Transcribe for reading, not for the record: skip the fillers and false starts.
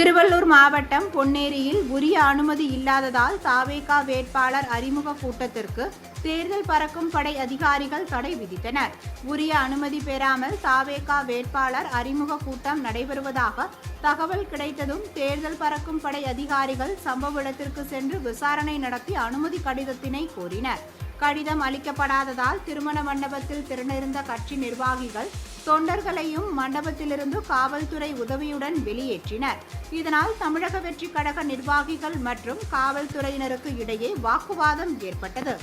திருவள்ளூர் மாவட்டம் பொன்னேரியில் உரிய அனுமதி இல்லாததால் தாவேகா வேட்பாளர் அறிமுக கூட்டத்திற்கு தேர்தல் பறக்கும் படை அதிகாரிகள் தடை விதித்தனர். உரிய அனுமதி பெறாமல் தாவேகா வேட்பாளர் அறிமுக கூட்டம் நடைபெறுவதாக தகவல் கிடைத்ததும் தேர்தல் பறக்கும் படை அதிகாரிகள் சம்பவ இடத்திற்கு சென்று விசாரணை நடத்தி அனுமதி கடிதத்தினை கோரினர். கடிதம் அளிக்கப்படாததால் திருமண மண்டபத்தில் திரண்டிருந்த கட்சி நிர்வாகிகள் தொண்டர்களையும் மண்டபத்திலிருந்து காவல்துறை உதவியுடன் வெளியேற்றினர். இதனால் தமிழக வெற்றி கழக நிர்வாகிகள் மற்றும் காவல்துறையினருக்கு இடையே வாக்குவாதம் ஏற்பட்டது.